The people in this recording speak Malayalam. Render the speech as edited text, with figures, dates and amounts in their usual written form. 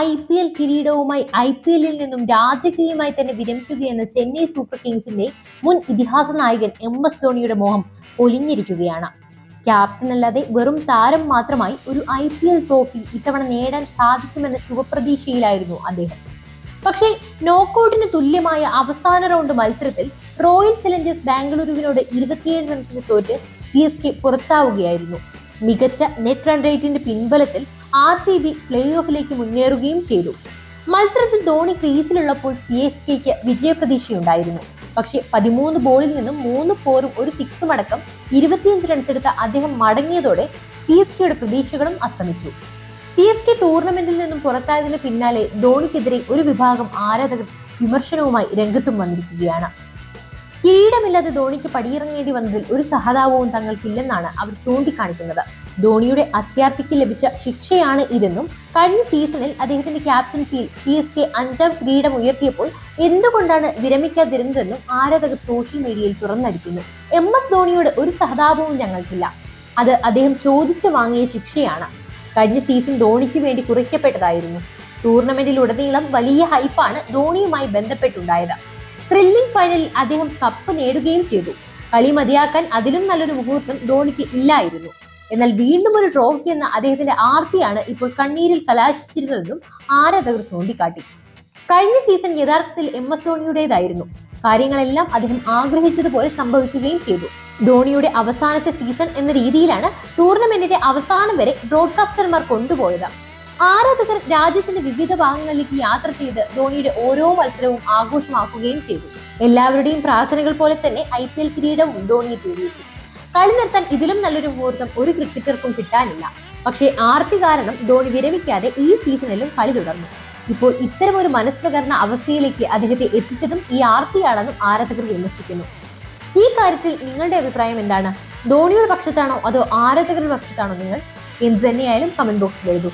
IPL കിരീടവുമായി IPL-ൽ നിന്നും രാജകീയമായി തന്നെ വിരമിക്കുകയെന്ന ചെന്നൈ സൂപ്പർ കിങ്സിന്റെ മുൻ ഇതിഹാസ നായകൻ MS ധോണിയുടെ മോഹം ഒലിഞ്ഞിരിക്കുകയാണ്. ക്യാപ്റ്റൻ അല്ലാതെ വെറും താരം മാത്രമായി ഒരു IPL ട്രോഫി ഇത്തവണ നേടാൻ സാധിക്കുമെന്ന ശുഭപ്രതീക്ഷയിലായിരുന്നു അദ്ദേഹം. പക്ഷേ നോക്കൌട്ടിന് തുല്യമായ അവസാന റൗണ്ട് മത്സരത്തിൽ റോയൽ ചലഞ്ചേഴ്സ് ബാംഗ്ലൂരുവിനോട് 27 റൺസിന് തോറ്റ് CSK പുറത്താവുകയായിരുന്നു. മികച്ച നെറ്റ് റൺ റേറ്റിന്റെ പിൻബലത്തിൽ RCB പ്ലേ ഓഫിലേക്ക് മുന്നേറുകയും ചെയ്തു. മത്സരത്തിൽ ധോണി ക്രീസിലുള്ളപ്പോൾ CSKയ്ക്ക് വിജയപ്രതീക്ഷയുണ്ടായിരുന്നു. പക്ഷേ 13 ബോളിൽ നിന്നും 3 4-ഉം 1 6-ഉം അടക്കം 25 റൺസ് എടുത്ത അദ്ദേഹം മടങ്ങിയതോടെ CSKയുടെ പ്രതീക്ഷകളും അസ്തമിച്ചു. CSK ടൂർണമെന്റിൽ നിന്നും പുറത്തായതിന് പിന്നാലെ ധോണിക്കെതിരെ ഒരു വിഭാഗം ആരാധകർ വിമർശനവുമായി രംഗത്തും വന്നിരിക്കുകയാണ്. കിരീടമില്ലാതെ ധോണിക്ക് പടിയിറങ്ങേണ്ടി വന്നതിൽ ഒരു സഹതാപവും തങ്ങൾക്കില്ലെന്നാണ് അവർ ചൂണ്ടിക്കാണിക്കുന്നത്. ധോണിയുടെ അത്യാർത്തിക്ക് ലഭിച്ച ശിക്ഷയാണ് ഇതെന്നും കഴിഞ്ഞ സീസണിൽ അദ്ദേഹത്തിന്റെ ക്യാപ്റ്റൻസിയിൽ CSK 5ാം കിരീടം ഉയർത്തിയപ്പോൾ എന്തുകൊണ്ടാണ് വിരമിക്കാതിരുന്നതെന്നും ആരാധകർ സോഷ്യൽ മീഡിയയിൽ തുറന്നടിക്കുന്നു. MS ധോണിയോട് ഒരു സഹതാപവും ഞങ്ങൾക്കില്ല. അത് അദ്ദേഹം ചോദിച്ചു വാങ്ങിയ ശിക്ഷയാണ്. കഴിഞ്ഞ സീസൺ ധോണിക്ക് വേണ്ടി കുറയ്ക്കപ്പെട്ടതായിരുന്നു. ടൂർണമെന്റിലുടനീളം വലിയ ഹൈപ്പാണ് ധോണിയുമായി ബന്ധപ്പെട്ടുണ്ടായത്. ത്രില്ലിംഗ് ഫൈനലിൽ അദ്ദേഹം കപ്പ് നേടുകയും ചെയ്തു. കളി മതിയാക്കാൻ അതിലും നല്ലൊരു മുഹൂർത്തം ധോണിക്ക് ഇല്ലായിരുന്നു. എന്നാൽ വീണ്ടും ഒരു ട്രോഫി എന്ന അദ്ദേഹത്തിന്റെ ആർത്തിയാണ് ഇപ്പോൾ കണ്ണീരിൽ കലാശിച്ചിരുന്നതെന്നും ആരാധകർ ചൂണ്ടിക്കാട്ടി. കഴിഞ്ഞ സീസൺ യഥാർത്ഥത്തിൽ MS ധോണിയുടേതായിരുന്നു. കാര്യങ്ങളെല്ലാം അദ്ദേഹം ആഗ്രഹിച്ചതുപോലെ സംഭവിക്കുകയും ചെയ്തു. ധോണിയുടെ അവസാനത്തെ സീസൺ എന്ന രീതിയിലാണ് ടൂർണമെന്റിന്റെ അവസാനം വരെ ബ്രോഡ്കാസ്റ്റർമാർ കൊണ്ടുപോയത്. ആരാധകർ രാജ്യത്തിന്റെ വിവിധ ഭാഗങ്ങളിലേക്ക് യാത്ര ചെയ്ത് ധോണിയുടെ ഓരോ മത്സരവും ആഘോഷമാക്കുകയും ചെയ്തു. എല്ലാവരുടെയും പ്രാർത്ഥനകൾ പോലെ തന്നെ IPL കിരീടവും ധോണിയെ തേടിയെത്തി. കളി നിർത്താൻ ഇതിലും നല്ലൊരു മുഹൂർത്തം ഒരു ക്രിക്കറ്റർക്കും കിട്ടാനില്ല. പക്ഷേ ആർത്തി കാരണം ധോണി വിരമിക്കാതെ ഈ സീസണിലും കളി തുടർന്നു. ഇപ്പോൾ ഇത്തരമൊരു മനസ്സകർണ അവസ്ഥയിലേക്ക് അദ്ദേഹത്തെ എത്തിച്ചതും ഈ ആർത്തിയാണെന്നും ആരാധകർ വിമർശിക്കുന്നു. ഈ കാര്യത്തിൽ നിങ്ങളുടെ അഭിപ്രായം എന്താണ്? ധോണിയുടെ പക്ഷത്താണോ അതോ ആരാധകരുടെ പക്ഷത്താണോ നിങ്ങൾ? എന്ത് തന്നെയായാലും കമന്റ് ബോക്സിൽ എഴുതൂ.